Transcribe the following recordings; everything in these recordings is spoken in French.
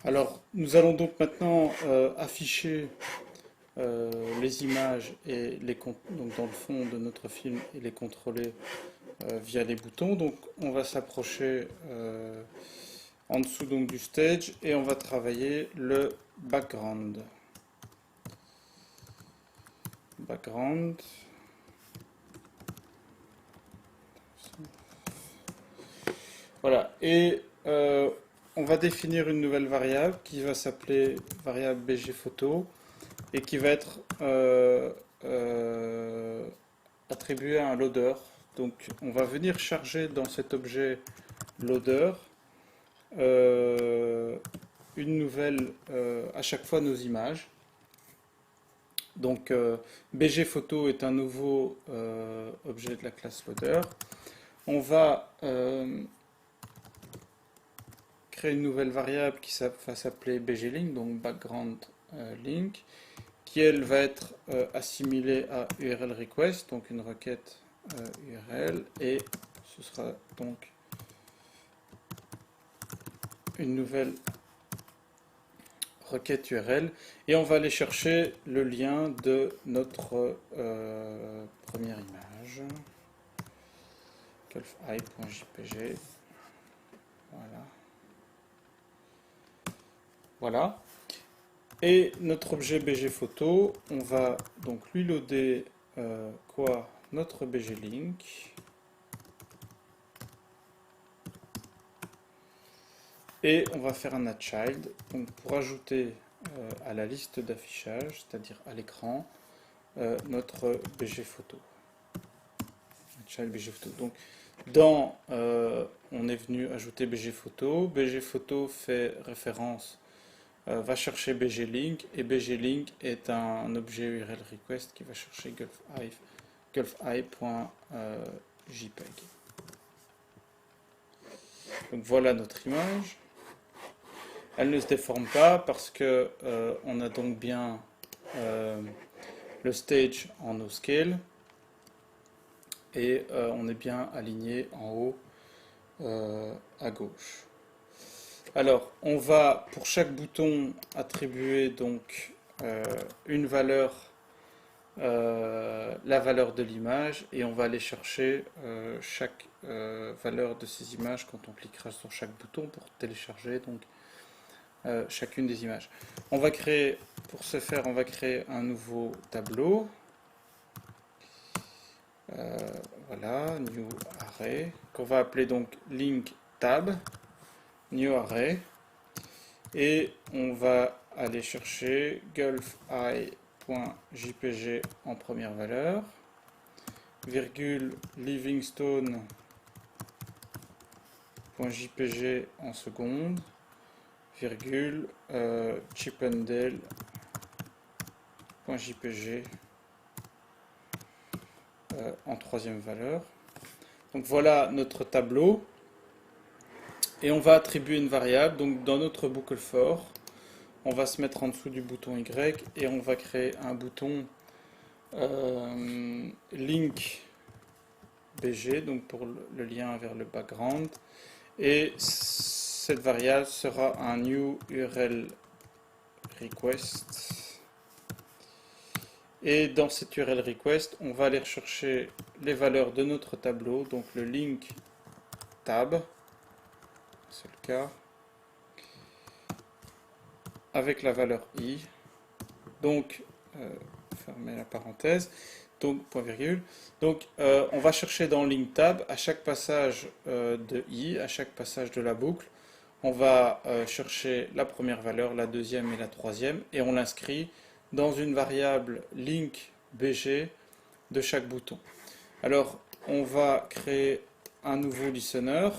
Alors, nous allons donc maintenant afficher les images et donc dans le fond de notre film et les contrôler via les boutons. Donc, on va s'approcher en dessous donc du stage et on va travailler le background. Background. Voilà. Et on va définir une nouvelle variable qui va s'appeler variable bgphoto et qui va être attribuée à un loader. Donc on va venir charger dans cet objet loader une nouvelle à chaque fois nos images. Donc bgphoto est un nouveau objet de la classe loader. On va créer une nouvelle variable qui va s'appeler bglink, donc background link, qui elle va être assimilée à URL request, donc une requête URL, et ce sera donc une nouvelle requête URL, et on va aller chercher le lien de notre première image, gulfi.jpg, voilà. Voilà. Et notre objet bgphoto, on va donc lui loader quoi? Notre bglink. Et on va faire un addChild donc pour ajouter à la liste d'affichage, c'est-à-dire à l'écran, notre bgphoto. AddChild bgphoto. Donc on est venu ajouter bgphoto. Bgphoto fait référence va chercher bglink et bglink est un objet URL request qui va chercher gulfi.jpeg. Donc voilà notre image. Elle ne se déforme pas parce que on a donc bien le stage en no scale et on est bien aligné en haut à gauche. Alors, on va pour chaque bouton attribuer donc une valeur, la valeur de l'image, et on va aller chercher chaque valeur de ces images quand on cliquera sur chaque bouton pour télécharger donc chacune des images. On va créer, pour ce faire, on va créer un nouveau tableau. Voilà, new array, qu'on va appeler donc link tab, new array. Et on va aller chercher gulfi.jpg en première valeur, virgule livingstone.jpg en seconde, virgule chippendale.jpg en troisième valeur. Donc voilà notre tableau. Et on va attribuer une variable. Donc dans notre boucle for, on va se mettre en dessous du bouton Y et on va créer un bouton link bg, donc pour le lien vers le background. Et cette variable sera un new URL request. Et dans cette URL request, on va aller rechercher les valeurs de notre tableau, donc le link tab, c'est le cas, avec la valeur i. Donc, fermer la parenthèse, donc point virgule. Donc, on va chercher dans link tab à chaque passage de i, à chaque passage de la boucle, on va chercher la première valeur, la deuxième et la troisième, et on l'inscrit dans une variable link bg de chaque bouton. Alors, on va créer un nouveau listener,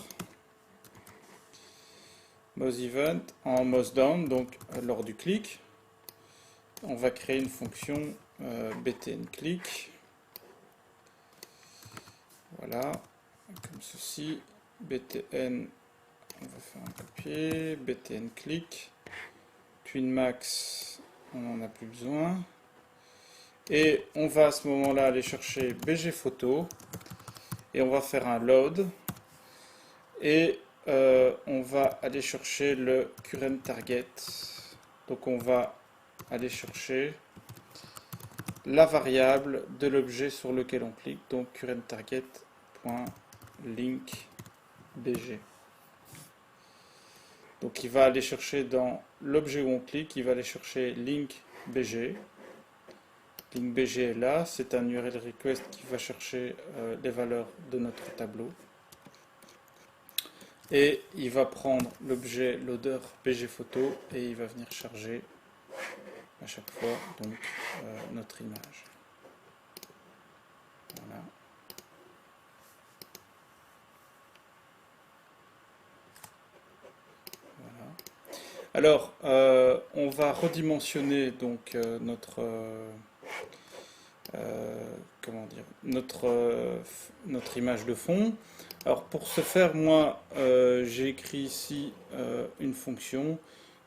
moseEvent en moseDown, donc lors du clic. On va créer une fonction btnClick. Voilà, comme ceci. btn, on va faire un copier, btnClick. TwinMax, on n'en a plus besoin. Et on va à ce moment-là aller chercher bgphoto et on va faire un load. Et on va aller chercher le current target. Donc on va aller chercher la variable de l'objet sur lequel on clique, donc current target.linkBG. Donc il va aller chercher dans l'objet où on clique, il va aller chercher linkBG. LinkBG est là, c'est un URL request qui va chercher les valeurs de notre tableau. Et il va prendre l'objet loader BG photo et il va venir charger à chaque fois donc notre image. Voilà. Voilà. Alors, on va redimensionner donc comment dire, notre image de fond. Alors pour ce faire, moi, j'ai écrit ici une fonction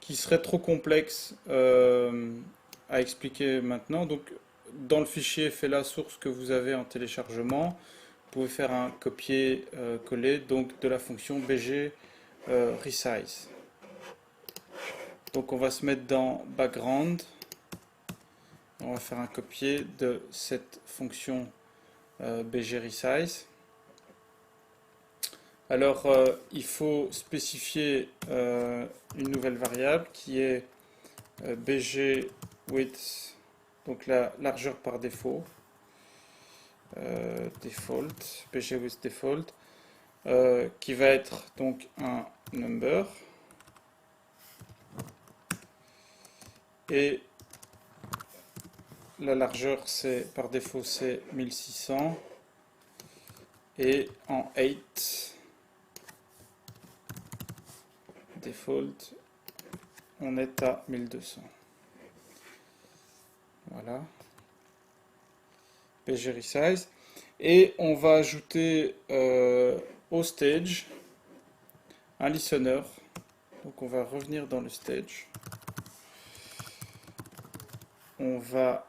qui serait trop complexe à expliquer maintenant. Donc dans le fichier fela source que vous avez en téléchargement, vous pouvez faire un copier-coller donc de la fonction bg resize. Donc on va se mettre dans background. On va faire un copier de cette fonction bg resize. Alors il faut spécifier une nouvelle variable qui est bg width, donc la largeur par défaut, default, bg width default, qui va être donc un number, et la largeur c'est par défaut c'est 1600, et en 8 default on est à 1200. Voilà, bg resize, et on va ajouter au stage un listener. Donc on va revenir dans le stage, on va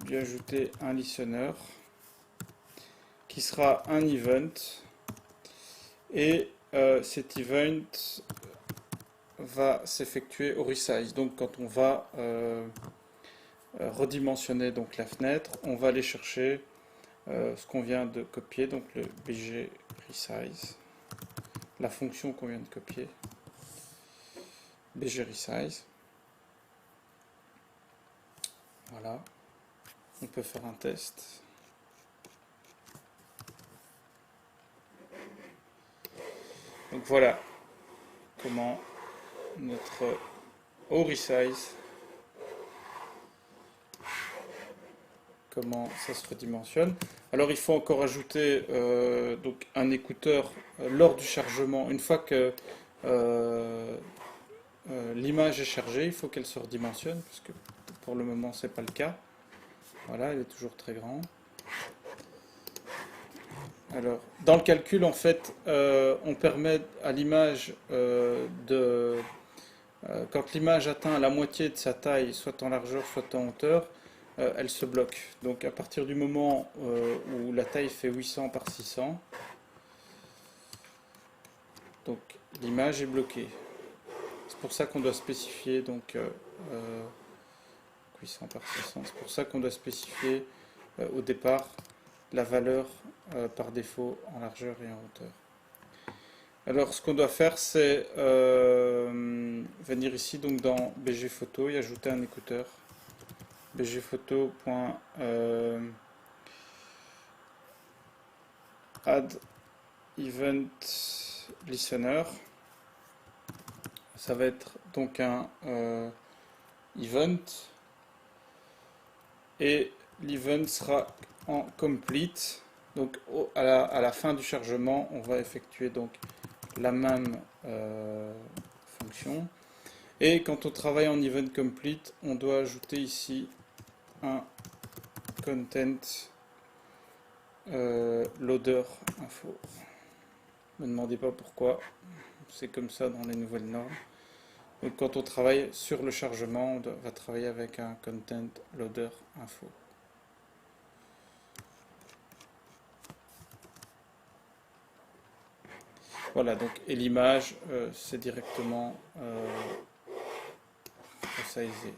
lui ajouter un listener qui sera un event, et cet event va s'effectuer au resize. Donc quand on va redimensionner donc la fenêtre, on va aller chercher ce qu'on vient de copier, donc le bg resize, la fonction qu'on vient de copier, bg resize. Voilà, on peut faire un test. Donc voilà comment notre resize, comment ça se redimensionne. Alors il faut encore ajouter donc un écouteur lors du chargement. Une fois que l'image est chargée, il faut qu'elle se redimensionne, parce que pour le moment c'est pas le cas. Voilà, elle est toujours très grande. Alors, dans le calcul, en fait, on permet à l'image quand l'image atteint la moitié de sa taille, soit en largeur, soit en hauteur, elle se bloque. Donc, à partir du moment où la taille fait 800 par 600, donc l'image est bloquée. C'est pour ça qu'on doit spécifier donc 800 par 600. C'est pour ça qu'on doit spécifier au départ la valeur par défaut en largeur et en hauteur. Alors ce qu'on doit faire, c'est venir ici donc dans BG Photo et ajouter un écouteur. BG Photo. Add event listener. Ça va être donc un event, et l'event sera en complete. Donc à la fin du chargement, on va effectuer donc la même fonction. Et quand on travaille en event complete, on doit ajouter ici un content loader info. Ne me demandez pas pourquoi, c'est comme ça dans les nouvelles normes. Donc quand on travaille sur le chargement, on va travailler avec un content loader info. Voilà, donc, et l'image, c'est directement resizer.